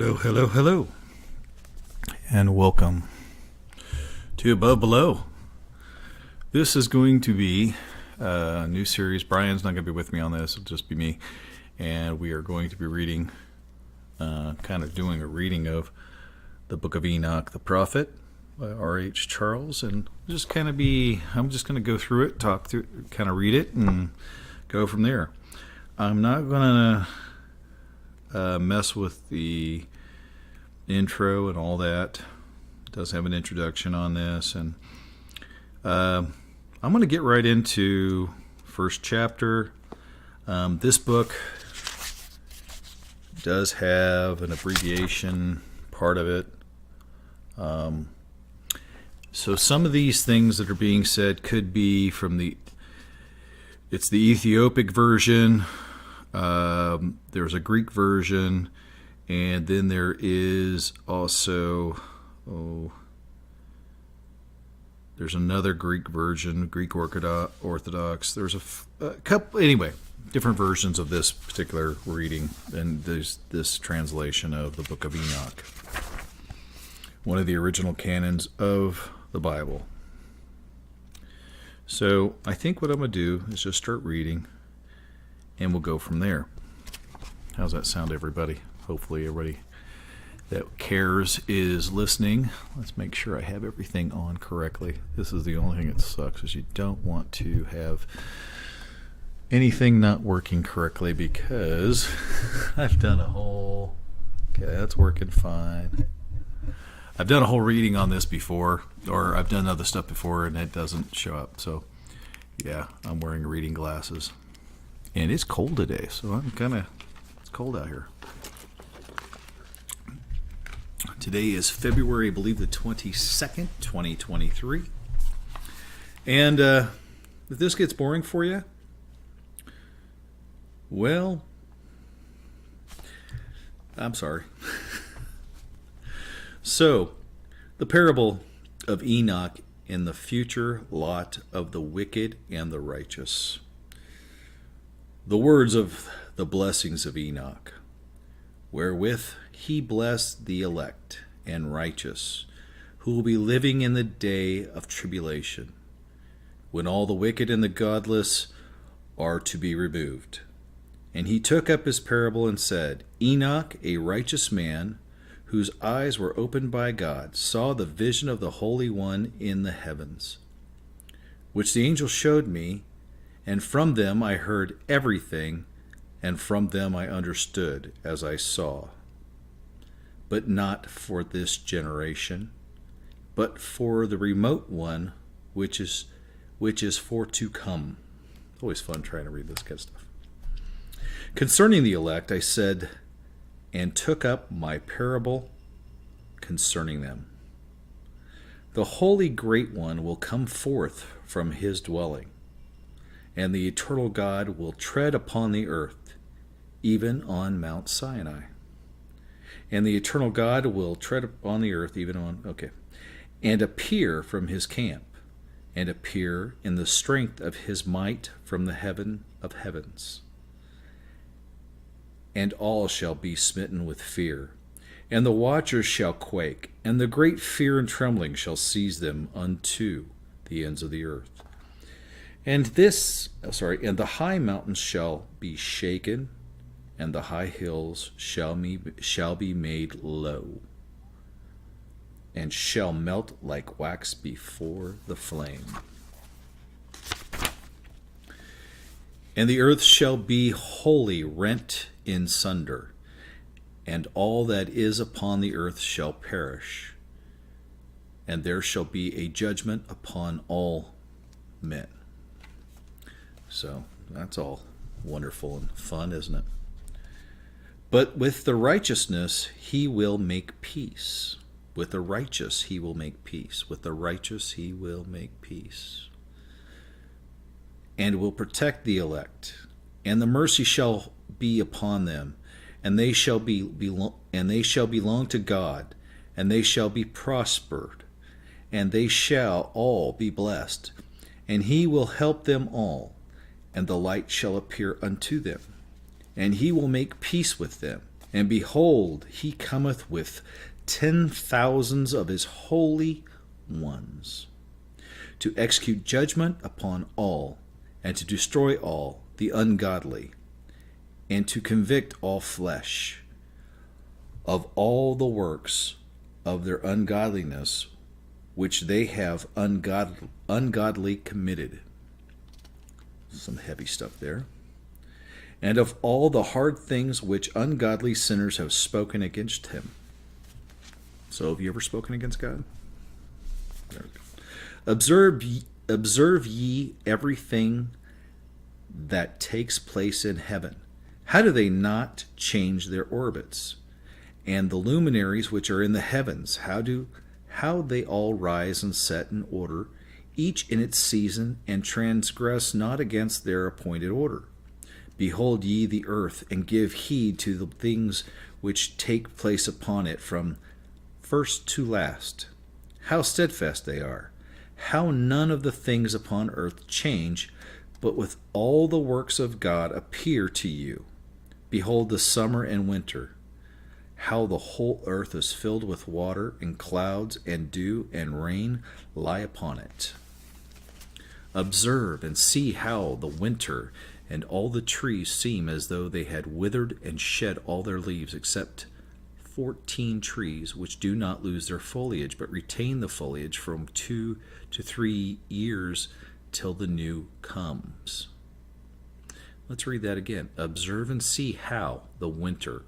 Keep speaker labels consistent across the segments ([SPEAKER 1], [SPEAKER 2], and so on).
[SPEAKER 1] Hello, hello, hello, and welcome to Above Below. This is going to be a new series. Brian's not going to be with me on this, it'll just be me. And we are going to be reading, kind of doing a reading of the book of Enoch the Prophet by R.H. Charles. And just kind of I'm just going to go through it, talk through, kind of read it, and go from there. I'm not going to mess with the intro and all that. It does have an introduction on this, and I'm going to get right into first chapter. This book does have an abbreviation part of it, so some of these things that are being said could be from the Ethiopic version. There's a Greek version, and then there is also there's another Greek version, Greek Orthodox. There's a couple, anyway, different versions of this particular reading, and there's this translation of the book of Enoch, one of the original canons of the Bible. So I think what I'm going to do is just start reading, and we'll go from there. How's that sound, everybody? Hopefully everybody that cares is listening. Let's make sure I have everything on correctly. This is the only thing that sucks, is you don't want to have anything not working correctly, because I've done a whole... Okay, that's working fine. I've done a whole reading on this before, or I've done other stuff before, and it doesn't show up. So, yeah, I'm wearing reading glasses. And it's cold today, so it's cold out here. Today is February, I believe, the 22nd, 2023. And if this gets boring for you, well, I'm sorry. So, the parable of Enoch in the future lot of the wicked and the righteous. The words of the blessings of Enoch, wherewith he blessed the elect and righteous, who will be living in the day of tribulation, when all the wicked and the godless are to be removed. And he took up his parable and said, Enoch, a righteous man, whose eyes were opened by God, saw the vision of the Holy One in the heavens, which the angel showed me, and from them I heard everything, and from them I understood as I saw. But not for this generation, but for the remote one, which is for to come. Always fun trying to read this kind of stuff. Concerning the elect, I said, and took up my parable concerning them. The Holy Great One will come forth from his dwelling, and the eternal God will tread upon the earth, even on Mount Sinai. And the eternal God will tread upon the earth, and appear from his camp, and appear in the strength of his might from the heaven of heavens. And all shall be smitten with fear, and the watchers shall quake, and the great fear and trembling shall seize them unto the ends of the earth. And the high mountains shall be shaken, and the high hills shall be made low, and shall melt like wax before the flame. And the earth shall be wholly rent in sunder, and all that is upon the earth shall perish, and there shall be a judgment upon all men. So that's all wonderful and fun, isn't it? But with the righteousness he will make peace. With the righteous he will make peace. With the righteous he will make peace. And will protect the elect. And the mercy shall be upon them, and they shall belong to God, and they shall be prospered, and they shall all be blessed. And he will help them all, and the light shall appear unto them, and he will make peace with them, And behold, he cometh with 10,000s of his holy ones, to execute judgment upon all, and to destroy all the ungodly, and to convict all flesh of all the works of their ungodliness which they have ungodly committed. Some heavy stuff there. And of all the hard things which ungodly sinners have spoken against him. So have you ever spoken against God? There we go. Observe ye everything that takes place in heaven. How do they not change their orbits? And the luminaries which are in the heavens, how they all rise and set in order, each in its season, and transgress not against their appointed order. Behold ye the earth, and give heed to the things which take place upon it from first to last. How steadfast they are! How none of the things upon earth change, but with all the works of God appear to you. Behold the summer and winter. How the whole earth is filled with water, and clouds and dew and rain lie upon it. Observe and see how the winter and all the trees seem as though they had withered and shed all their leaves, except 14 trees which do not lose their foliage, but retain the foliage from 2 to 3 years till the new comes. Let's read that again. Observe and see how the winter,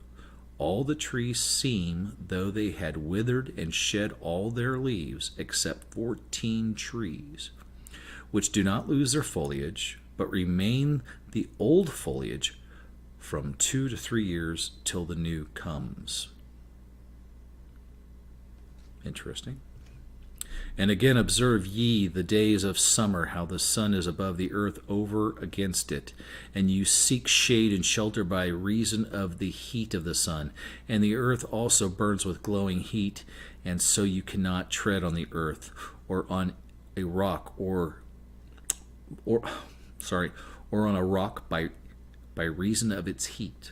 [SPEAKER 1] all the trees seem though they had withered and shed all their leaves, except 14 trees, which do not lose their foliage, but remain the old foliage from 2 to 3 years till the new comes. Interesting. And again, observe ye the days of summer, how the sun is above the earth over against it, and you seek shade and shelter by reason of the heat of the sun. And the earth also burns with glowing heat, and so you cannot tread on the earth, or on a rock, or on a rock by reason of its heat.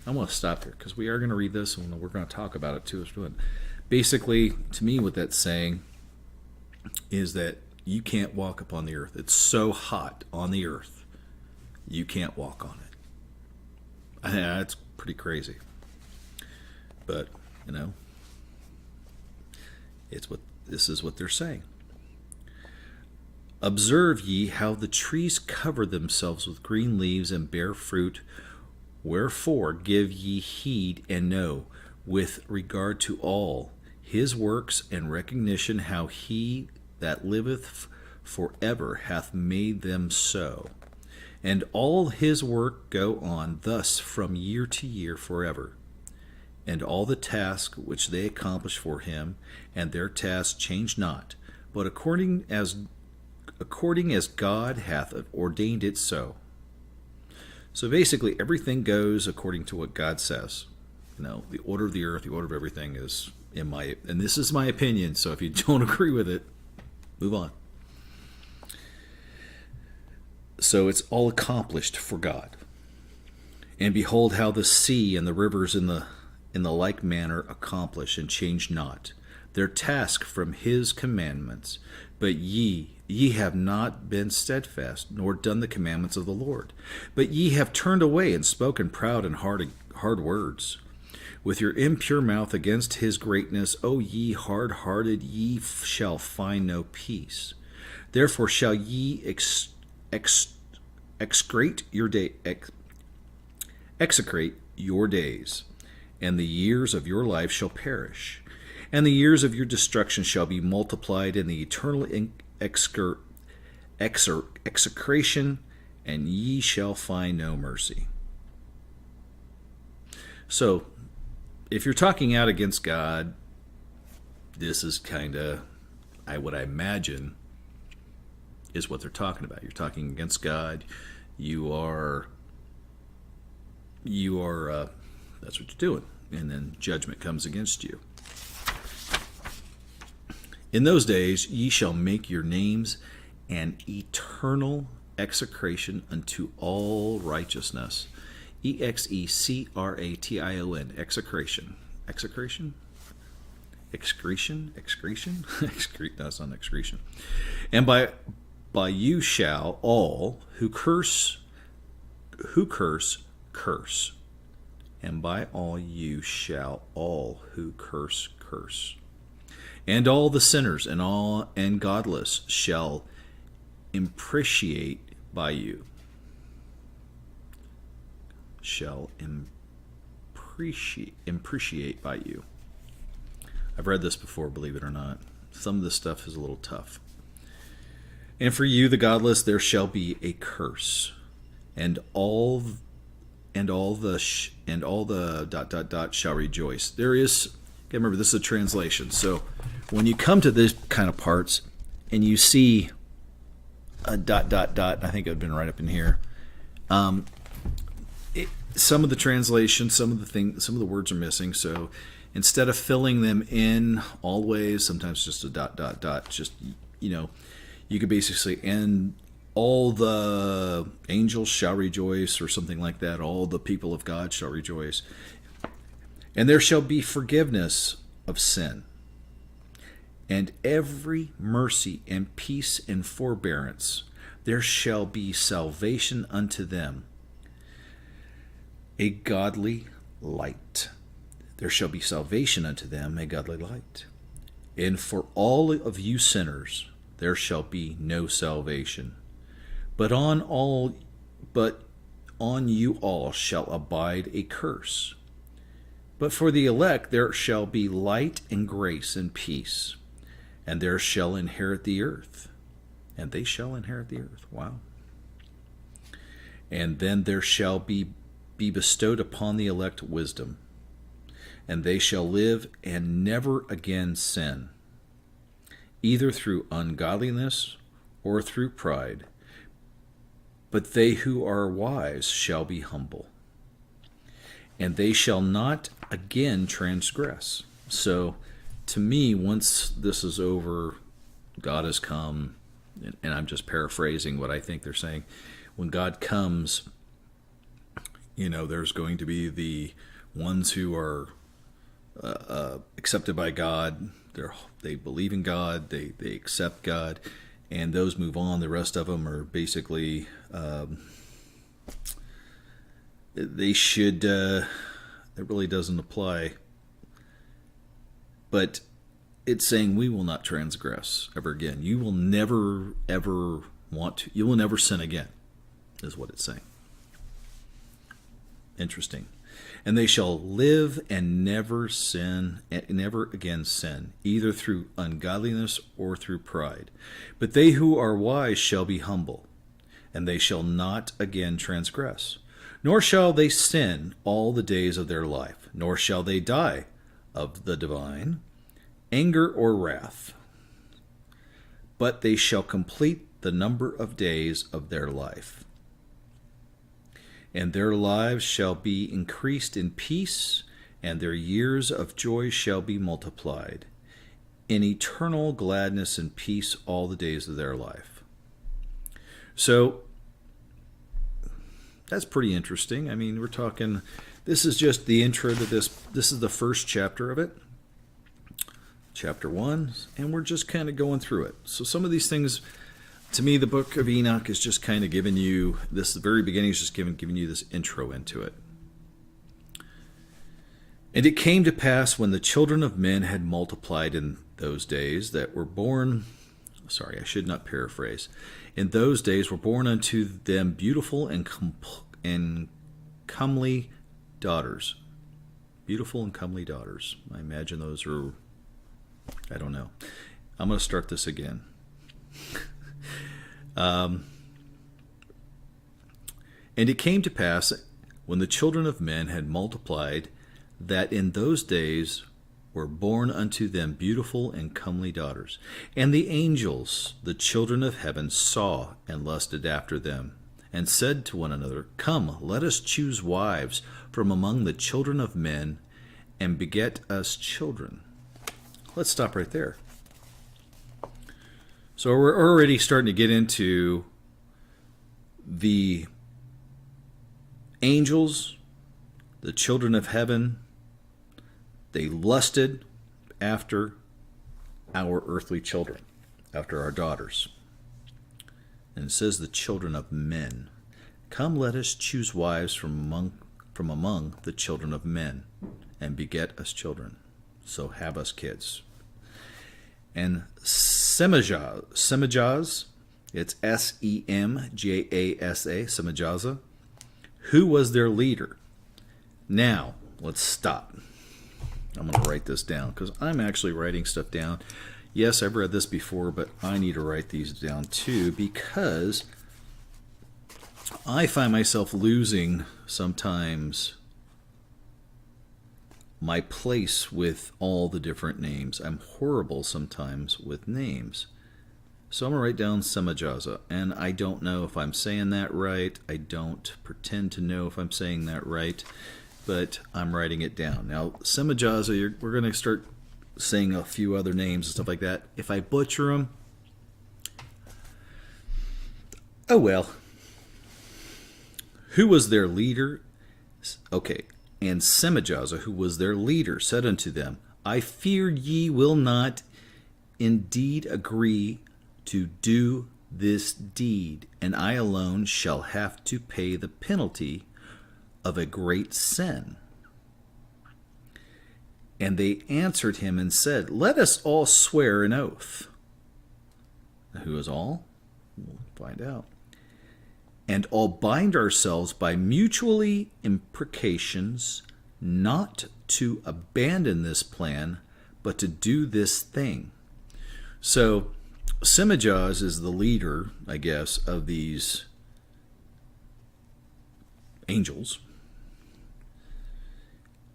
[SPEAKER 1] I want to stop here because we are going to read this, and we're going to talk about it too as we're doing. Basically, to me, what that's saying is that you can't walk upon the earth. It's so hot on the earth, you can't walk on it. I think that's pretty crazy. But, this is what they're saying. Observe ye how the trees cover themselves with green leaves and bear fruit. Wherefore give ye heed and know, with regard to all his works and recognition, how he that liveth forever hath made them so. And all his work go on thus from year to year forever. And all the tasks which they accomplish for him, and their tasks change not, but according as God hath ordained it so. So basically, everything goes according to what God says. The order of the earth, the order of everything is and this is my opinion, so if you don't agree with it, move on. So it's all accomplished for God. And behold how the sea and the rivers in the like manner accomplish and change not their task from his commandments. But ye have not been steadfast, nor done the commandments of the Lord. But ye have turned away and spoken proud and hard words. With your impure mouth against his greatness, O ye hard-hearted, ye shall find no peace. Therefore shall ye execrate your days, and the years of your life shall perish, and the years of your destruction shall be multiplied in the eternal execration, and ye shall find no mercy. So, if you're talking out against God, this is kind of, what I imagine is what they're talking about. You're talking against God. You are. That's what you're doing, and then judgment comes against you. In those days ye shall make your names an eternal execration unto all righteousness, Execration. Execration. Execration? Excretion? Excretion? That's not excretion. And by you shall all who curse, curse. And by all you shall all who curse, curse. And all the sinners and godless shall impreciate by you. Shall impreciate by you. I've read this before, believe it or not. Some of this stuff is a little tough. And for you, the godless, there shall be a curse, and all the shall rejoice. There is. Okay, remember, this is a translation. So when you come to this kind of parts, and you see a ... I think it would have been right up in here. Some of the translations, some of the words are missing. So instead of filling them in always, sometimes just a ... just, you could basically say, and all the angels shall rejoice, or something like that. All the people of God shall rejoice. And there shall be forgiveness of sin, and every mercy and peace and forbearance. There shall be salvation unto them, a godly light. There shall be salvation unto them, a godly light. And for all of you sinners, there shall be no salvation. But on you all shall abide a curse. But for the elect there shall be light and grace and peace, and there shall inherit the earth. And they shall inherit the earth. Wow. And then there shall be bestowed upon the elect wisdom, and they shall live and never again sin, either through ungodliness or through pride. But they who are wise shall be humble, and they shall not again transgress. So, to me, once this is over, God has come, and I'm just paraphrasing what I think they're saying. When God comes, there's going to be the ones who are accepted by God. They believe in God. They accept God, and those move on. The rest of them are basically they should. It really doesn't apply, but it's saying we will not transgress ever again. You will never ever want to. You will never sin again, is what it's saying. Interesting. And they shall live and never sin, and never again sin, either through ungodliness or through pride. But they who are wise shall be humble, and they shall not again transgress. Nor shall they sin all the days of their life, nor shall they die of the divine anger or wrath. But they shall complete the number of days of their life. And their lives shall be increased in peace, and their years of joy shall be multiplied, in eternal gladness and peace all the days of their life. So, that's pretty interesting. I mean, we're talking, this is just the intro to this. This is the first chapter of it, chapter 1, and we're just kind of going through it. So some of these things, to me, the book of Enoch is just kind of giving you this. The very beginning is just giving you this intro into it. And it came to pass when the children of men had multiplied in those days that were born. Sorry, I should not paraphrase. In those days were born unto them beautiful and comely daughters. Beautiful and comely daughters. I imagine those are. I don't know. I'm going to start this again. And it came to pass, when the children of men had multiplied, that in those days were born unto them beautiful and comely daughters. And the angels, the children of heaven, saw and lusted after them, and said to one another, Come, let us choose wives from among the children of men, and beget us children. Let's stop right there. So we're already starting to get into the angels, the children of heaven, they lusted after our earthly children, after our daughters. And it says the children of men. Come, let us choose wives from among the children of men, and beget us children. So have us kids. And Semijaz, it's Semjasa, Semijaza, who was their leader. Now, let's stop. I'm going to write this down because I'm actually writing stuff down. Yes, I've read this before, but I need to write these down too because I find myself losing sometimes my place with all the different names. I'm horrible sometimes with names. So I'm going to write down Semijaza, and I don't know if I'm saying that right. I don't pretend to know if I'm saying that right, but I'm writing it down. Now, Semijaza, we're going to start saying a few other names and stuff like that. If I butcher them, oh well. Who was their leader? Okay. And Semijaza, who was their leader, said unto them, I fear ye will not indeed agree to do this deed, and I alone shall have to pay the penalty of a great sin. And they answered him and said, Let us all swear an oath. Now, who is all? We'll find out. And all bind ourselves by mutually imprecations not to abandon this plan, but to do this thing. So, Semijaz is the leader, I guess, of these angels.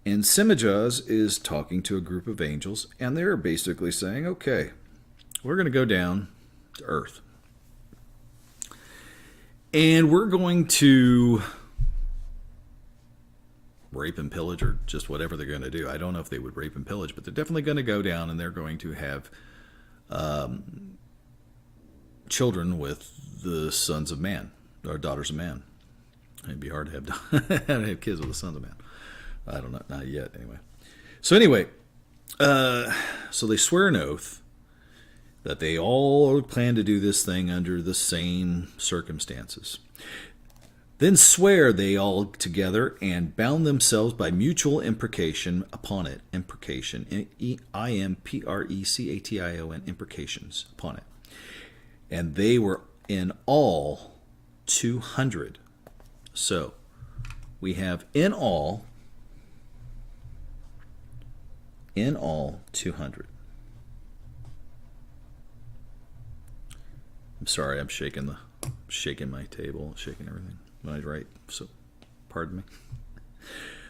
[SPEAKER 1] And Semijaz is talking to a group of angels, and they're basically saying, okay, we're going to go down to earth. And we're going to rape and pillage, or just whatever they're going to do. I don't know if they would rape and pillage, but they're definitely going to go down and they're going to have children with the sons of man, or daughters of man. It'd be hard to have kids with the sons of man. I don't know, not yet anyway. So anyway, so they swear an oath that they all plan to do this thing under the same circumstances. Then swear they all together and bound themselves by mutual imprecation upon it. Imprecation. Imprecation. Imprecations upon it. And they were in all 200. So we have in all 200. I'm sorry, I'm shaking my table, shaking everything when I write. So, pardon me.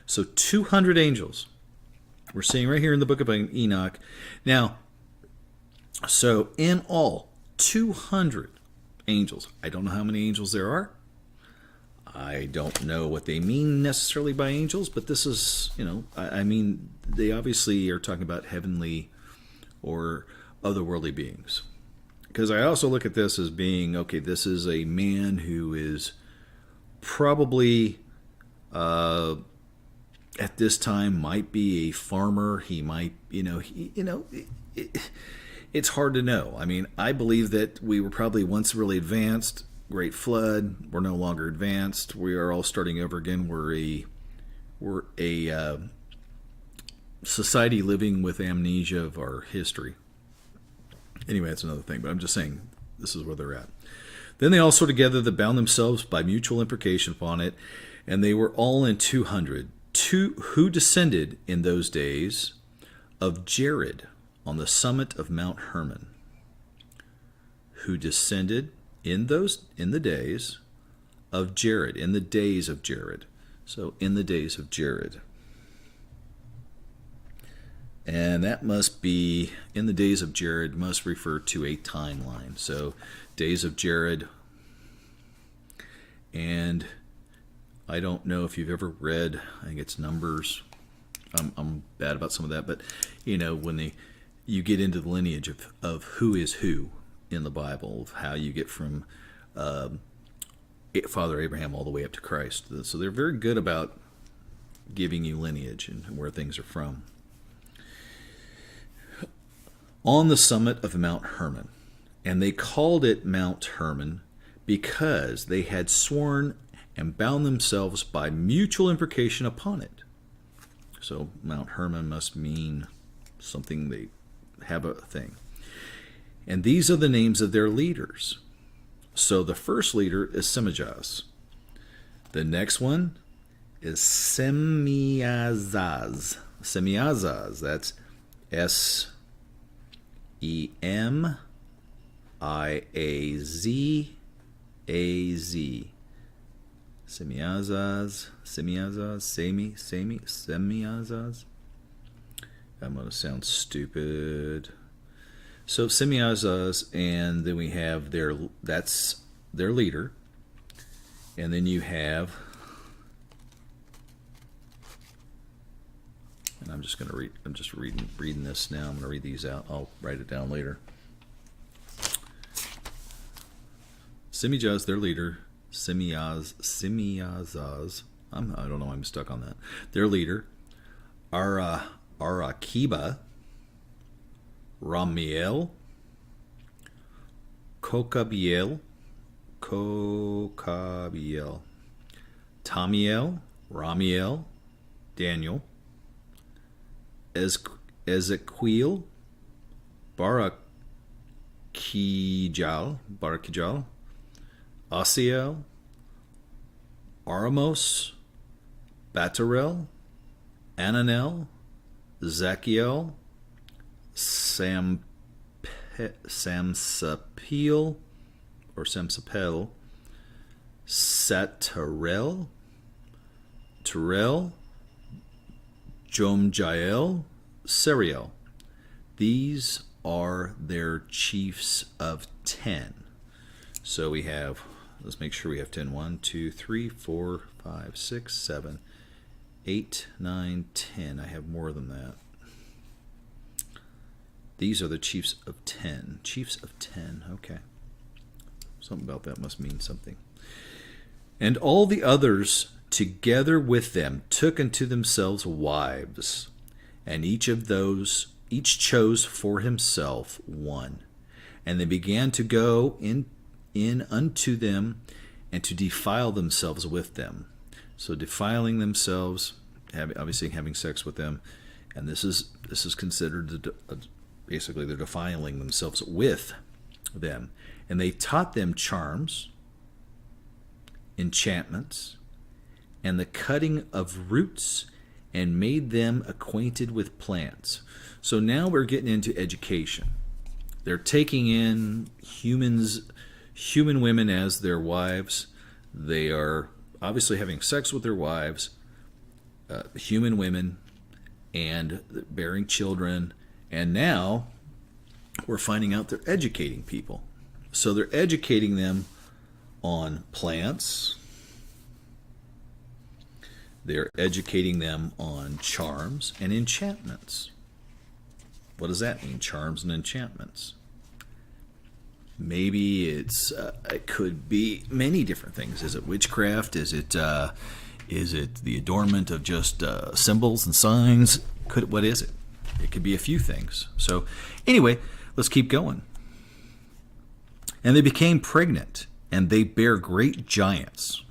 [SPEAKER 1] So, 200 angels. We're seeing right here in the book of Enoch. Now, so in all, 200 angels. I don't know how many angels there are. I don't know what they mean necessarily by angels, but this is, I mean, they obviously are talking about heavenly or otherworldly beings. Because I also look at this as being, okay, this is a man who is probably, at this time, might be a farmer. He might, it's hard to know. I mean, I believe that we were probably once really advanced. Great flood. We're no longer advanced. We are all starting over again. We're a society living with amnesia of our history. Anyway, that's another thing, but I'm just saying this is where they're at. Then they all swore together that bound themselves by mutual imprecation upon it, and they were all in 200. Who descended in those days of Jared on the summit of Mount Hermon. Who descended in the days of Jared, in the days of Jared. So in the days of Jared. And that must be, in the days of Jared, must refer to a timeline. So, days of Jared. And I don't know if you've ever read, I think it's Numbers. I'm bad about some of that. But, when you get into the lineage of who is who in the Bible, of how you get from Father Abraham all the way up to Christ. So they're very good about giving you lineage and where things are from. On the summit of Mount Hermon, and they called it Mount Hermon because they had sworn and bound themselves by mutual imprecation upon it. So Mount Hermon must mean something, they have a thing. And these are the names of their leaders. So the first leader is Semijaz. The next one is Semiazaz. Semiazaz, that's Semiazaz. Semiazaz. I'm going to sound stupid. So Semiazaz, and then we have that's their leader. And then you have, and I'm just reading this now. I'm going to read these out. I'll write it down later. Semijaz, their leader. Semiazaz. I don't know why I'm stuck on that. Their leader. Arakiba. Ramiel. Kokabiel. Tamiel. Ramiel. Daniel. Ezekiel. Barakijal. Asiel, Aramos, Batarel, Ananel, Zachiel, Samsapel, Satarel, Terrell, Jomjael, Seriel. These are their chiefs of 10. So we have, let's make sure we have 10. 1, 2, 3, 4, 5, 6, 7, 8, 9, 10. I have more than that. These are the chiefs of 10. Chiefs of 10, okay. Something about that must mean something. And all the others together with them took unto themselves wives, and each chose for himself one. And they began to go in unto them, and to defile themselves with them. So defiling themselves, obviously having sex with them, and this is considered basically they're defiling themselves with them. And they taught them charms, enchantments, and the cutting of roots, and made them acquainted with plants. So now we're getting into education. They're taking in human women as their wives. They are obviously having sex with their wives, human women, and bearing children. And now we're finding out they're educating people. So they're educating them on plants. They're educating them on charms and enchantments. What does that mean, charms and enchantments? Maybe it could be many different things. Is it witchcraft? Is it the adornment of just symbols and signs? What is it? It could be a few things. So anyway, let's keep going. And they became pregnant, and they bare great giants.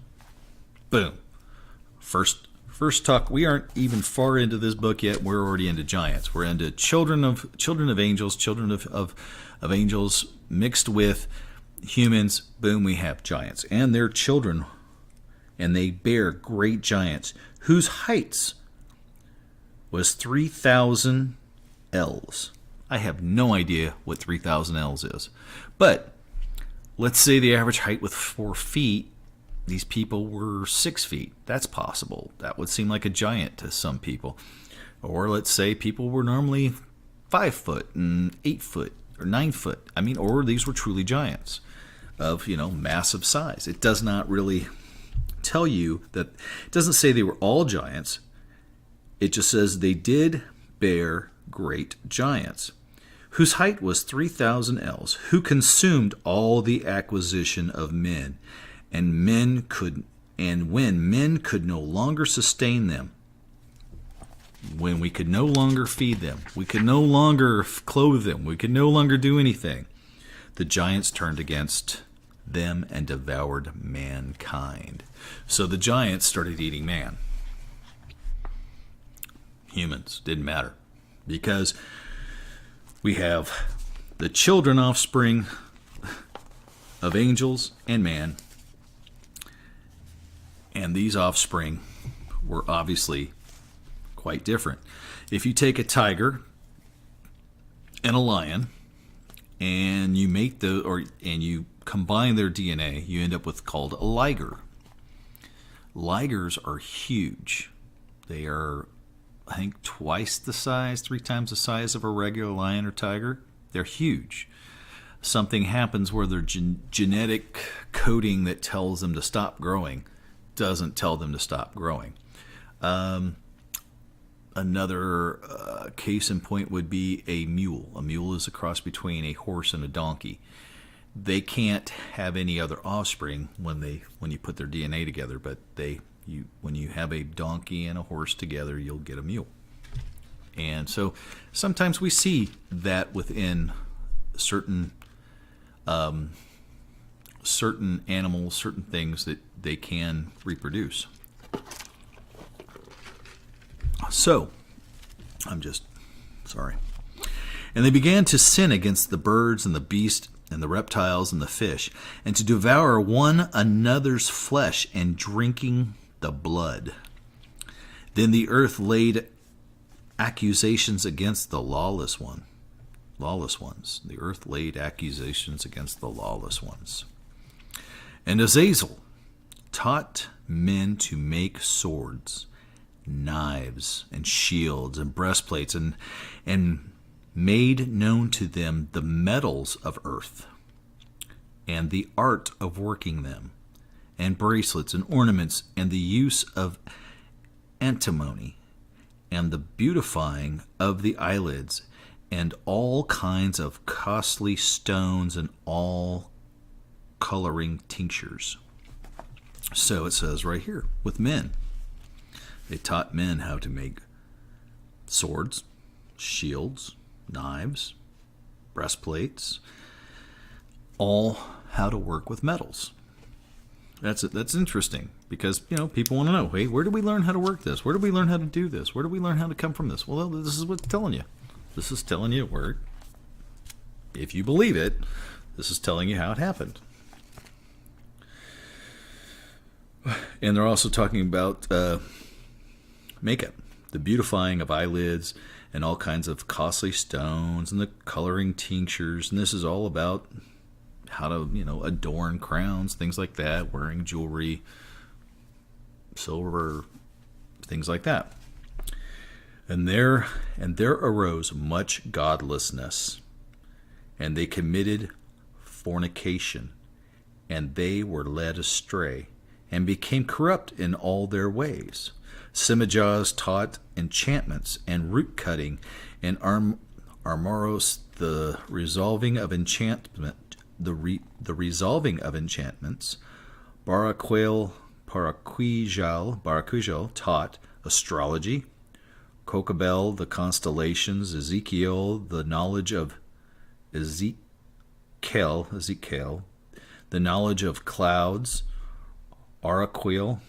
[SPEAKER 1] Boom. First talk. We aren't even far into this book yet. We're already into giants. We're into children of angels, children of angels mixed with humans. Boom, we have giants and their children, and they bear great giants whose heights was 3,000 ells. I have no idea what 3,000 ells is, but let's say the average height was 4 feet. These people were 6 feet. That's possible. That would seem like a giant to some people. Or let's say people were normally 5 foot and 8 foot or 9 foot. Or these were truly giants of, massive size. It does not really tell you that. It doesn't say they were all giants. It just says they did bear great giants, whose height was 3,000 ells, who consumed all the acquisition of men, and when men could no longer sustain them, when we could no longer feed them, we could no longer clothe them, we could no longer do anything, the giants turned against them and devoured mankind. So the giants started eating man. Humans, didn't matter, because we have the children offspring of angels and man, and these offspring were obviously quite different. If you take a tiger and a lion and you make and you combine their DNA, you end up with called a liger. Ligers are huge. They are, I think, twice the size, 3 times the size of a regular lion or tiger. They're huge. Something happens where their genetic coding that tells them to stop growing doesn't tell them to stop growing. Another case in point would be a mule. A mule is a cross between a horse and a donkey. They can't have any other offspring when you put their DNA together, but when you have a donkey and a horse together, you'll get a mule. And so sometimes we see that within certain animals, certain things that they can reproduce. So, sorry. And they began to sin against the birds and the beasts and the reptiles and the fish, and to devour one another's flesh and drinking the blood. Then the earth laid accusations against the lawless ones. The earth laid accusations against the lawless ones. And Azazel taught men to make swords, knives, and shields, and breastplates, and made known to them the metals of earth, and the art of working them, and bracelets, and ornaments, and the use of antimony, and the beautifying of the eyelids, and all kinds of costly stones, and all coloring tinctures. So it says right here, with men. They taught men how to make swords, shields, knives, breastplates, all how to work with metals. That's interesting, because people want to know, hey, where did we learn how to work this? Where did we learn how to do this? Where did we learn how to come from this? Well, this is what's telling you. This is telling you where, if you believe it, this is telling you how it happened. And they're also talking about makeup, the beautifying of eyelids, and all kinds of costly stones, and the coloring tinctures. And this is all about how to, adorn crowns, things like that, wearing jewelry, silver, things like that. And there arose much godlessness, and they committed fornication, and they were led astray, and became corrupt in all their ways. Simijahs taught enchantments and root cutting, and Armoros the resolving of enchantment, the resolving of enchantments. Baraquijal taught astrology. Kokabel the constellations. Ezekiel the knowledge of Ezekiel the knowledge of clouds. Araquil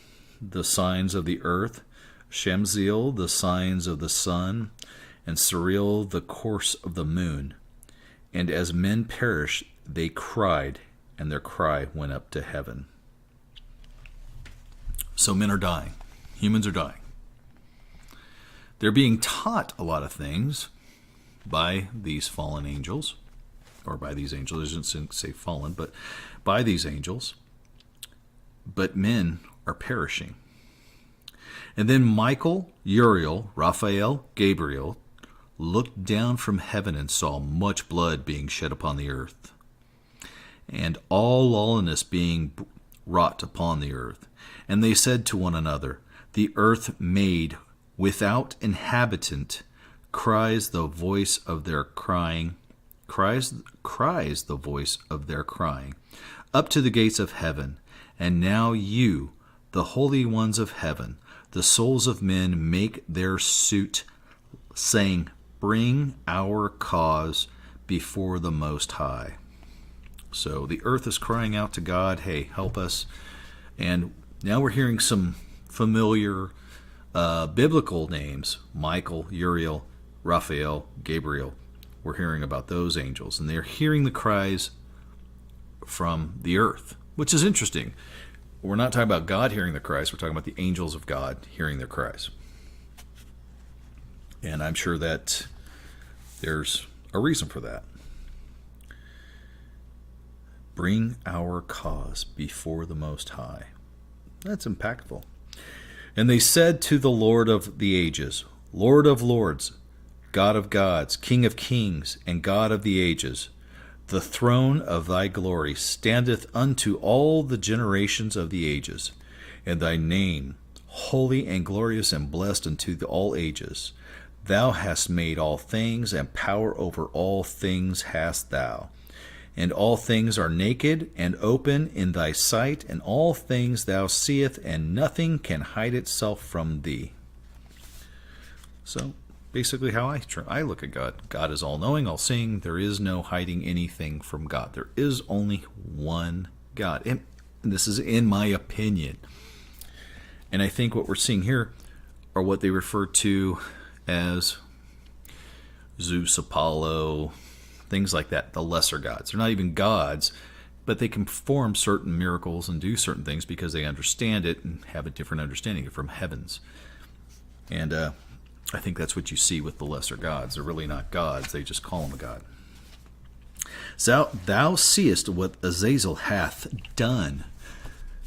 [SPEAKER 1] the signs of the earth. Shamziel the signs of the sun, and Suriel the course of the moon. And as men perished, they cried, and their cry went up to heaven. So men are dying. Humans are dying. They're being taught a lot of things by these fallen angels, or by these angels. I shouldn't say fallen, but by these angels. But men are perishing. And then Michael, Uriel, Raphael, Gabriel looked down from heaven and saw much blood being shed upon the earth, and all lawlessness being wrought upon the earth. And they said to one another, the earth made without inhabitant cries the voice of their crying, cries the voice of their crying, up to the gates of heaven. And now you, the holy ones of heaven, the souls of men, make their suit, saying, bring our cause before the Most High. So the earth is crying out to God, hey, help us. And now we're hearing some familiar biblical names: Michael, Uriel, Raphael, Gabriel. We're hearing about those angels, and they're hearing the cries from the earth, which is interesting. We're not talking about God hearing the cries, we're talking about the angels of God hearing their cries. And I'm sure that there's a reason for that. Bring our cause before the Most High. That's impactful. And they said to the Lord of the ages, Lord of lords, God of gods, King of kings, and God of the ages, the throne of thy glory standeth unto all the generations of the ages, and thy name holy and glorious and blessed unto all ages. Thou hast made all things, and power over all things hast thou. And all things are naked and open in thy sight, and all things thou seest, and nothing can hide itself from thee. So basically how I look at God. God is all-knowing, all-seeing. There is no hiding anything from God. There is only one God. And this is in my opinion. And I think what we're seeing here are what they refer to as Zeus, Apollo, things like that, the lesser gods. They're not even gods, but they can perform certain miracles and do certain things because they understand it and have a different understanding from heavens. And I think that's what you see with the lesser gods. They're really not gods, they just call them a god. So thou seest what Azazel hath done,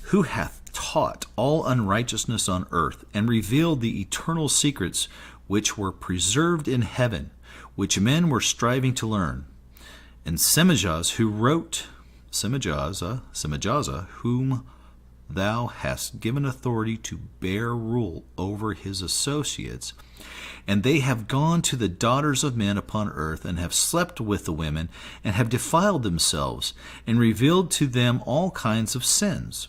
[SPEAKER 1] who hath taught all unrighteousness on earth, and revealed the eternal secrets which were preserved in heaven, which men were striving to learn. And Semijaz, who wrote, Semijaza, whom thou hast given authority to bear rule over his associates, and they have gone to the daughters of men upon earth, and have slept with the women, and have defiled themselves, and revealed to them all kinds of sins.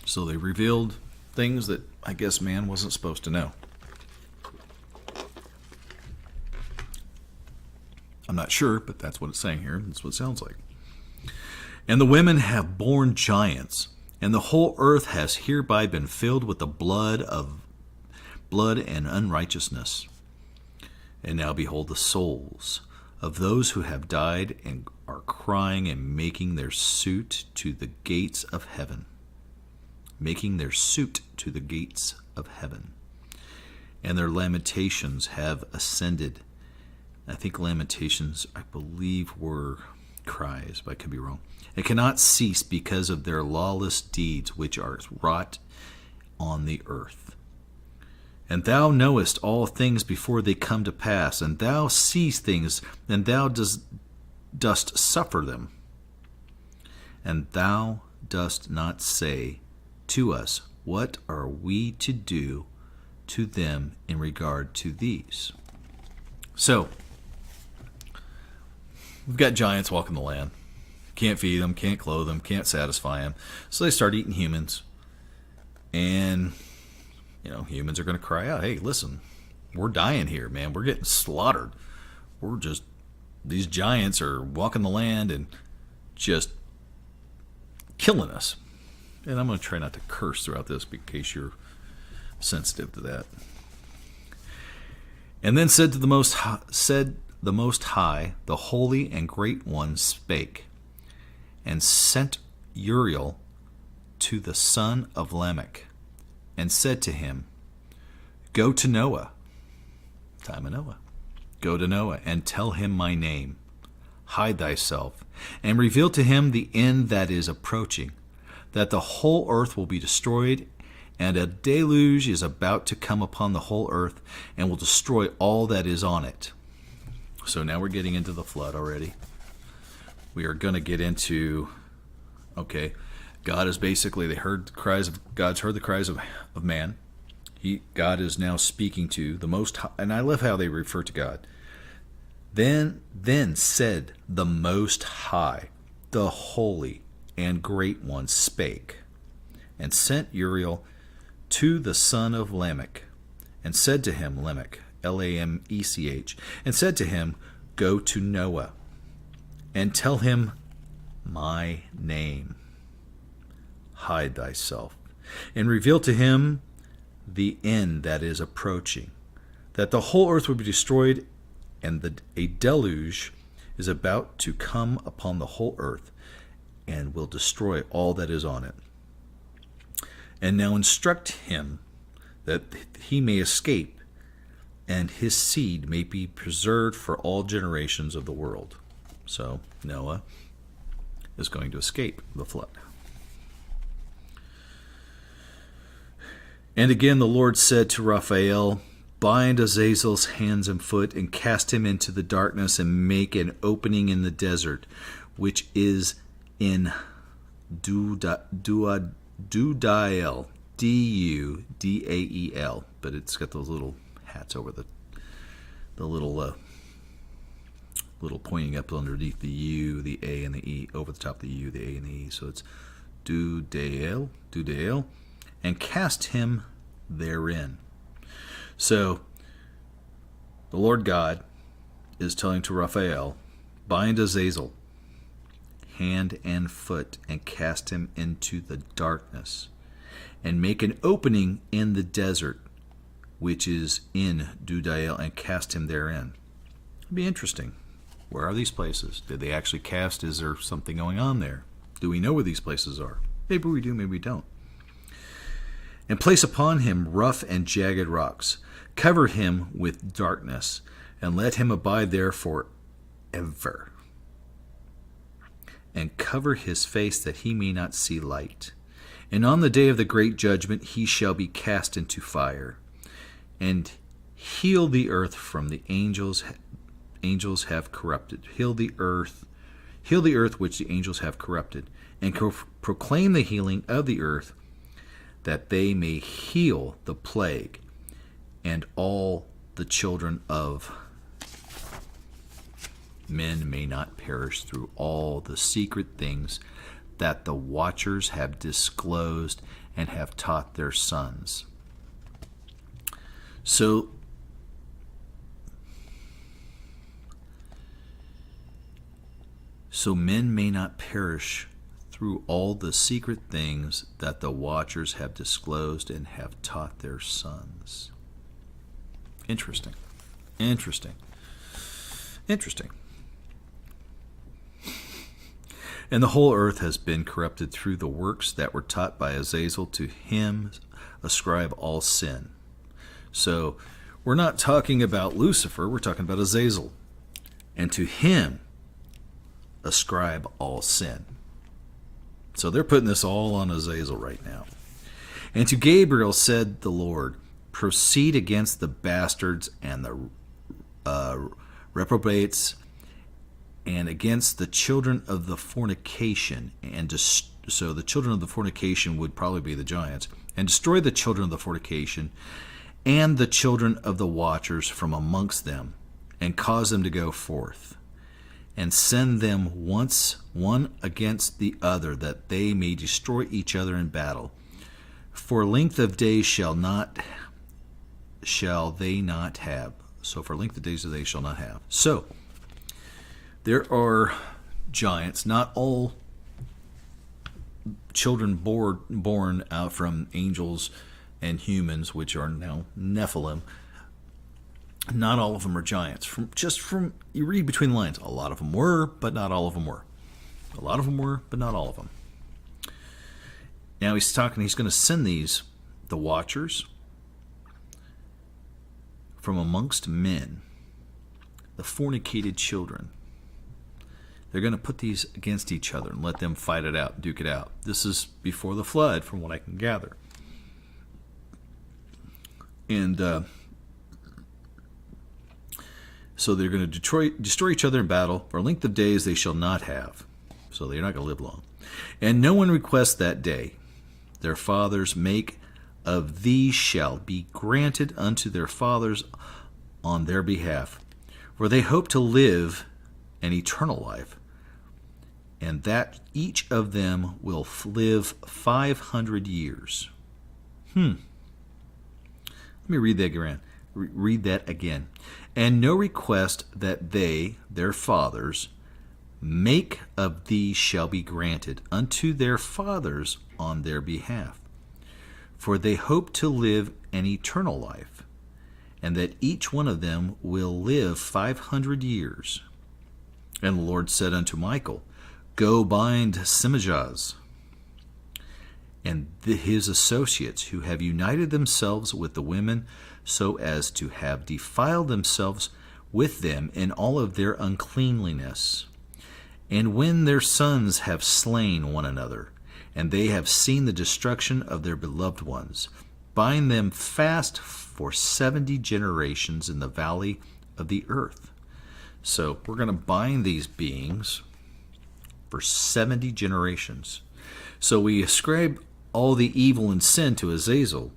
[SPEAKER 1] So they revealed things that I guess man wasn't supposed to know. I'm not sure, but that's what it's saying here. That's what it sounds like. And the women have borne giants, and the whole earth has hereby been filled with the blood and unrighteousness. And now behold, the souls of those who have died and are crying and making their suit to the gates of heaven. Making their suit to the gates of heaven. And their lamentations have ascended. I think lamentations, I believe, were cries, but I could be wrong. It cannot cease because of their lawless deeds which are wrought on the earth. And thou knowest all things before they come to pass, and thou seest things, and thou dost suffer them. And thou dost not say to us, what are we to do to them in regard to these? So, we've got giants walking the land. Can't feed them, can't clothe them, can't satisfy them. So they start eating humans. And, humans are going to cry out, hey, listen, we're dying here, man. We're getting slaughtered. These giants are walking the land and just killing us. And I'm going to try not to curse throughout this in case you're sensitive to that. And then said the Most High, the Holy and Great One, spake, and sent Uriel to the son of Lamech, and said to him, go to Noah, time of Noah, go to Noah, and tell him my name. Hide thyself, and reveal to him the end that is approaching, that the whole earth will be destroyed, and a deluge is about to come upon the whole earth, and will destroy all that is on it. So now we're getting into the flood already. We are going to get into, God is basically, God's heard the cries of man. God is now speaking to the Most High, and I love how they refer to God. Then said the Most High, the Holy and great one spake, and sent Uriel to the son of Lamech, and said to him, Lamech, Lamech, and said to him, Go to Noah, and tell him my name. Hide thyself, and reveal to him the end that is approaching, that the whole earth will be destroyed, and a deluge is about to come upon the whole earth, and will destroy all that is on it. And now instruct him that he may escape, and his seed may be preserved for all generations of the world. So Noah is going to escape the flood. And again the Lord said to Raphael, Bind Azazel's hands and foot, and cast him into the darkness, and make an opening in the desert, which is in Dudael, Dudael, but it's got those little hats over the little pointing up underneath the U, the A, and the E, over the top of the U, the A, and the E. So it's Dudael, and cast him therein. So the Lord God is telling to Raphael, bind Azazel, hand and foot, and cast him into the darkness, and make an opening in the desert, which is in Dudael, and cast him therein. It'd be interesting. Where are these places? Did they actually cast? Is there something going on there? Do we know where these places are? Maybe we do, maybe we don't. And place upon him rough and jagged rocks. Cover him with darkness, and let him abide there forever. And cover his face, that he may not see light. And on the day of the great judgment he shall be cast into fire. And heal the earth from the angels have corrupted. Heal the earth which the angels have corrupted, and proclaim the healing of the earth, that they may heal the plague, and all the children of men may not perish through all the secret things that the watchers have disclosed and have taught their sons. So men may not perish through all the secret things that the watchers have disclosed and have taught their sons. Interesting. And the whole earth has been corrupted through the works that were taught by Azazel. To him ascribe all sin. So we're not talking about Lucifer, we're talking about Azazel. And to him ascribe all sin. So they're putting this all on Azazel right now. And to Gabriel said the Lord, proceed against the bastards and the reprobates, and against the children of the fornication, so the children of the fornication would probably be the giants, and destroy the children of the fornication and the children of the watchers from amongst them, and cause them to go forth, and send them one against the other, that they may destroy each other in battle. For length of days shall they not have. So for length of days they shall not have. So there are giants, not all children born out from angels and humans, which are now Nephilim. Not all of them are giants. You read between the lines, a lot of them were, but not all of them were. A lot of them were, but not all of them. Now he's going to send the watchers, from amongst men, the fornicated children. They're going to put these against each other and let them fight it out, duke it out. This is before the flood, from what I can gather. And so they're going to destroy each other in battle. For a length of days they shall not have. So they're not going to live long. And no one requests that day. Their fathers make of these shall be granted unto their fathers on their behalf. For they hope to live an eternal life. and that each of them will live 500 years. Let me read that again. And no request that they, their fathers, make of these shall be granted unto their fathers on their behalf. For they hope to live an eternal life, and that each one of them will live 500 years. And the Lord said unto Michael, Go bind Simijahs and his associates, who have united themselves with the women, so as to have defiled themselves with them in all of their uncleanliness. And when their sons have slain one another, and they have seen the destruction of their beloved ones, bind them fast for 70 generations in the valley of the earth. So we're going to bind these beings for 70 generations. So we ascribe all the evil and sin to Azazel,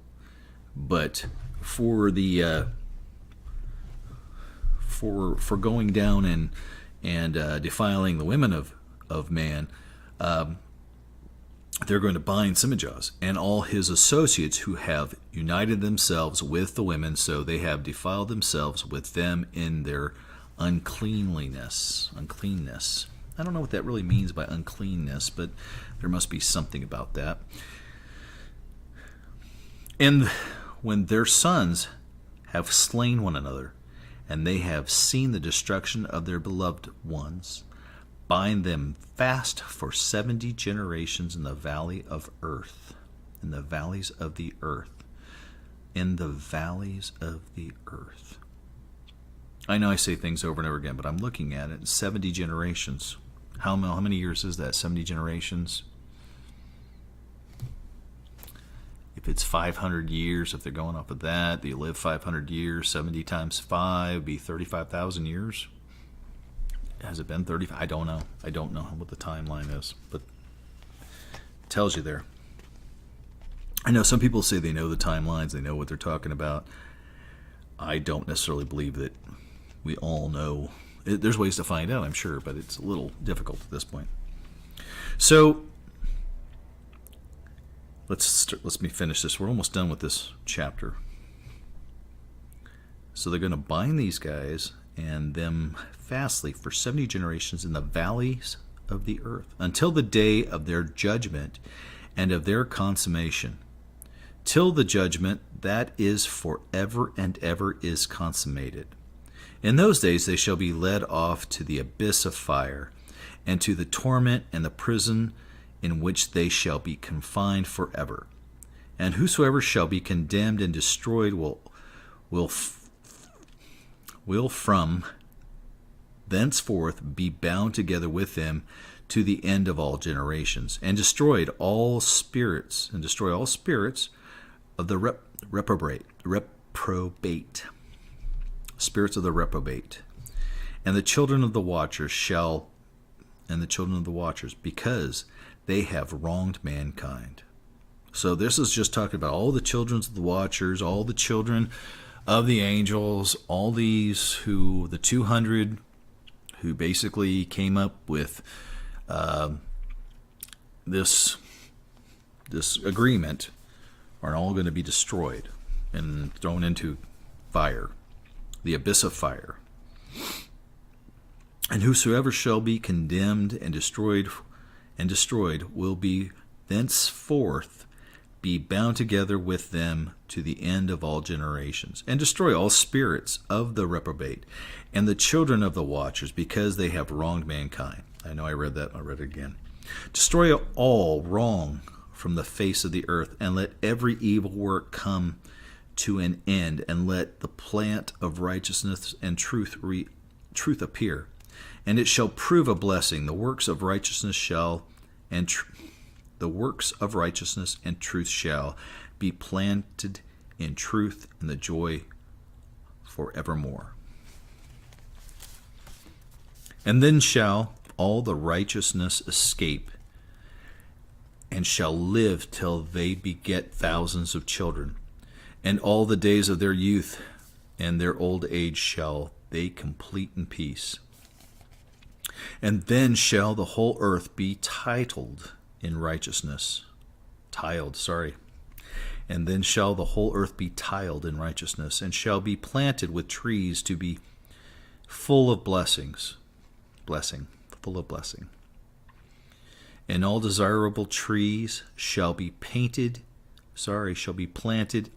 [SPEAKER 1] but for the for going down and defiling the women of man, they're going to bind Simijahs and all his associates who have united themselves with the women, so they have defiled themselves with them in their uncleanness. I don't know what that really means by uncleanness, but there must be something about that. And when their sons have slain one another, and they have seen the destruction of their beloved ones, bind them fast for 70 generations in the valley of earth, in the valleys of the earth, in the valleys of the earth. I know I say things over and over again, but I'm looking at it. 70 generations. How many years is that? 70 generations? If it's 500 years, if they're going off of that, you live 500 years, 70 times 5 would be 35,000 years. Has it been 35? I don't know. I don't know what the timeline is, but it tells you there. I know some people say they know the timelines, they know what they're talking about. I don't necessarily believe that we all know. There's ways to find out, I'm sure, but it's a little difficult at this point. So let me finish this. We're almost done with this chapter. So they're going to bind these guys and them fastly for 70 generations in the valleys of the earth, until the day of their judgment and of their consummation. Till the judgment that is forever and ever is consummated. In those days they shall be led off to the abyss of fire, and to the torment and the prison in which they shall be confined forever. And whosoever shall be condemned and destroyed will from thenceforth be bound together with them to the end of all generations, and destroy all spirits of the reprobate, spirits of the reprobate, and the children of the watchers, because they have wronged mankind. So this is just talking about all the children of the watchers, all the children of the angels, all these the 200 who basically came up with this agreement, are all going to be destroyed and thrown into fire, the abyss of fire. And whosoever shall be condemned and destroyed will be thenceforth be bound together with them to the end of all generations, and destroy all spirits of the reprobate and the children of the watchers, because they have wronged mankind. I know I read that, I read it again. Destroy all wrong from the face of the earth, and let every evil work come to an end, and let the plant of righteousness and truth appear. And it shall prove a blessing. The works of righteousness and truth shall be planted in truth and the joy forevermore. And then shall all the righteousness escape, and shall live till they beget thousands of children. And all the days of their youth and their old age shall they complete in peace. And then shall the whole earth be titled in righteousness. Tiled, sorry. And then shall the whole earth be tiled in righteousness, and shall be planted with trees to be full of blessings. Blessing, full of blessing. And all desirable trees shall be planted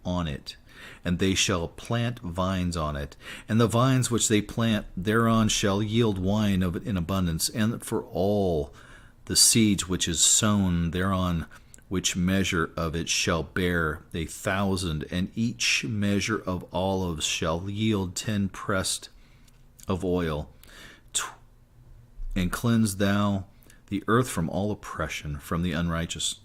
[SPEAKER 1] on it, and they shall plant vines on it. And the vines which they plant thereon shall yield wine of it in abundance. And for all the seeds which is sown thereon, which measure of it shall bear 1,000, and each measure of olives shall yield 10 pressed of oil. And cleanse thou the earth from all oppression, from the unrighteousness,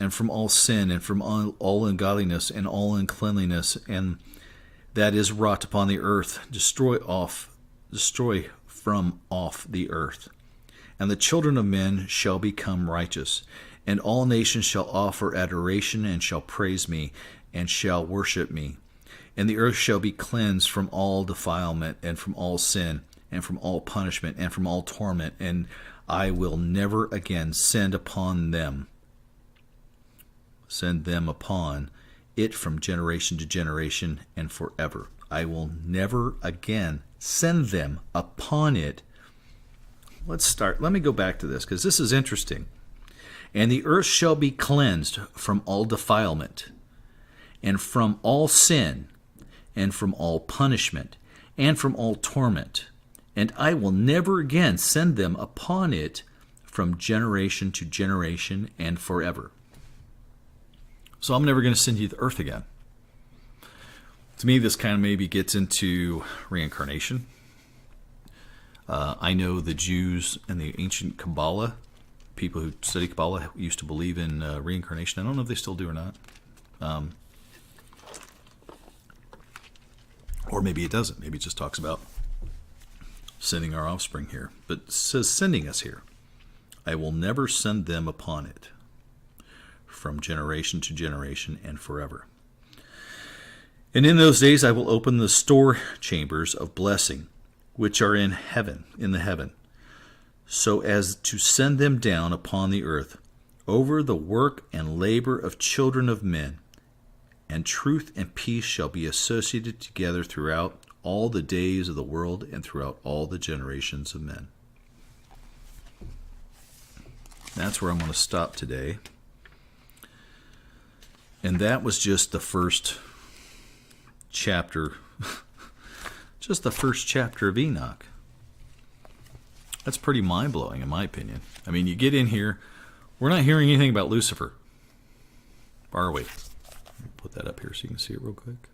[SPEAKER 1] and from all sin, and from all ungodliness, and all uncleanliness, and that is wrought upon the earth. Destroy from off the earth. And the children of men shall become righteous, and all nations shall offer adoration, and shall praise me, and shall worship me. And the earth shall be cleansed from all defilement, and from all sin, and from all punishment, and from all torment, and I will never again send upon them it from generation to generation and forever. I will never again send them upon it. Let me go back to this, because this is interesting. And the earth shall be cleansed from all defilement, and from all sin, and from all punishment, and from all torment. And I will never again send them upon it from generation to generation and forever. So I'm never going to send you the earth again. To me, this kind of maybe gets into reincarnation. I know the Jews and the ancient Kabbalah, people who study Kabbalah, used to believe in reincarnation. I don't know if they still do or not. Or maybe it doesn't. Maybe it just talks about sending our offspring here. But it says sending us here. I will never send them upon it from generation to generation and forever. And in those days I will open the store chambers of blessing, which are in heaven, so as to send them down upon the earth over the work and labor of children of men. And truth and peace shall be associated together throughout all the days of the world and throughout all the generations of men. That's where I'm going to stop today. And that was just the first chapter, just the first chapter of Enoch. That's pretty mind-blowing in my opinion. I mean, you get in here, we're not hearing anything about Lucifer, are we? Put that up here so you can see it real quick.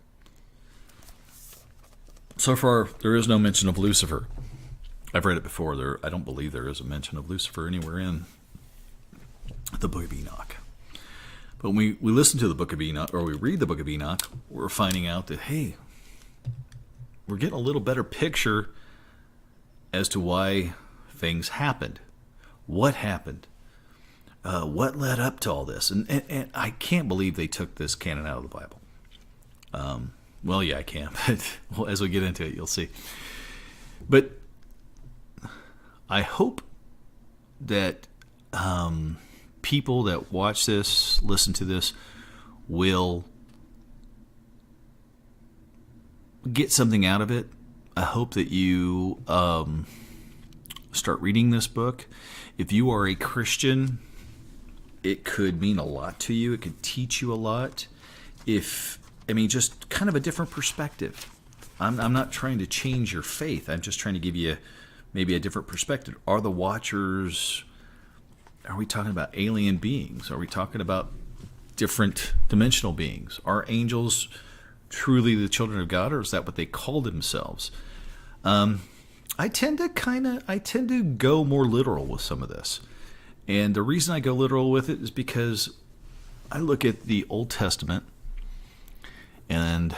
[SPEAKER 1] So far, there is no mention of Lucifer. I've read it before. I don't believe there is a mention of Lucifer anywhere in the book of Enoch. But when we listen to the book of Enoch, or we read the book of Enoch, we're finding out that, hey, we're getting a little better picture as to why things happened. What happened? What led up to all this? And I can't believe they took this canon out of the Bible. Well, yeah, I can, but as we get into it, you'll see. But I hope that people that watch this, listen to this, will get something out of it. I hope that you start reading this book. If you are a Christian, it could mean a lot to you. It could teach you a lot. Just kind of a different perspective. I'm not trying to change your faith. I'm just trying to give you maybe a different perspective. Are the Watchers, are we talking about alien beings? Are we talking about different dimensional beings? Are angels truly the children of God, or is that what they call themselves? I tend to go more literal with some of this. And the reason I go literal with it is because I look at the Old Testament, and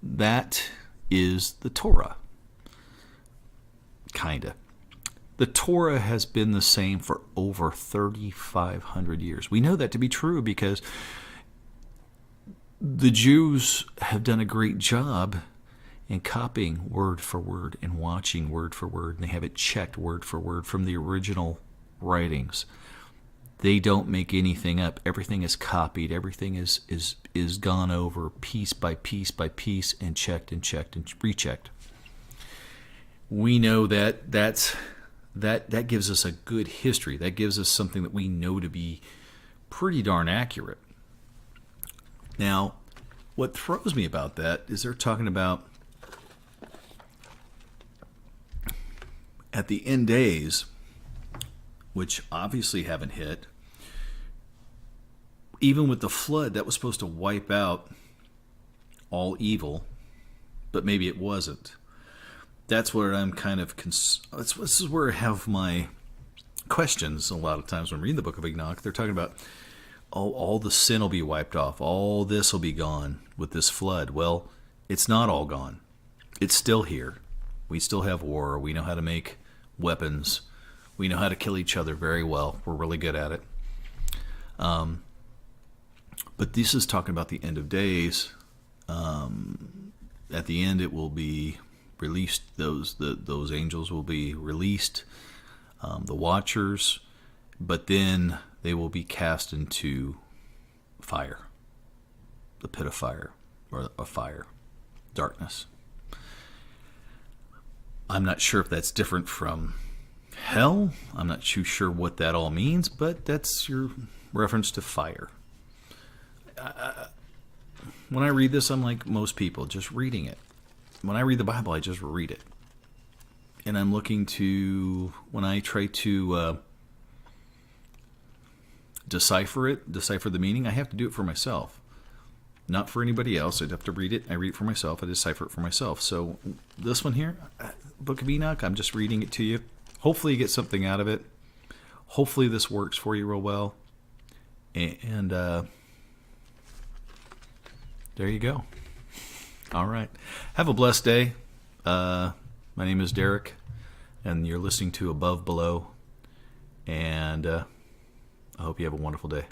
[SPEAKER 1] that is the Torah. Kinda. The Torah has been the same for over 3,500 years. We know that to be true because the Jews have done a great job and copying word for word and watching word for word, and they have it checked word for word from the original writings. They don't make anything up. Everything is copied. Everything is gone over piece by piece by piece and checked and checked and rechecked. We know that gives us a good history. That gives us something that we know to be pretty darn accurate. Now, what throws me about that is they're talking about at the end days, which obviously haven't hit. Even with the flood, that was supposed to wipe out all evil, but maybe it wasn't. That's where I'm kind of... this is where I have my questions a lot of times when reading the book of Enoch. They're talking about, all the sin will be wiped off. All this will be gone with this flood. Well, it's not all gone. It's still here. We still have war. We know how to make weapons. We know how to kill each other very well. We're really good at it. But this is talking about the end of days. At the end, it will be released. Those angels will be released, the watchers, but then they will be cast into fire, the pit of fire, or a fire, darkness. I'm not sure if that's different from hell. I'm not too sure what that all means, but that's your reference to fire. When I read this, I'm like most people, just reading it. When I read the Bible, I just read it. And I'm looking to, when I try to decipher the meaning, I have to do it for myself. Not for anybody else. I'd have to read it. I read it for myself. I decipher it for myself. So this one here, Book of Enoch, I'm just reading it to you. Hopefully you get something out of it. Hopefully this works for you real well. And there you go. All right. Have a blessed day. My name is Derek, and you're listening to Above Below. And I hope you have a wonderful day.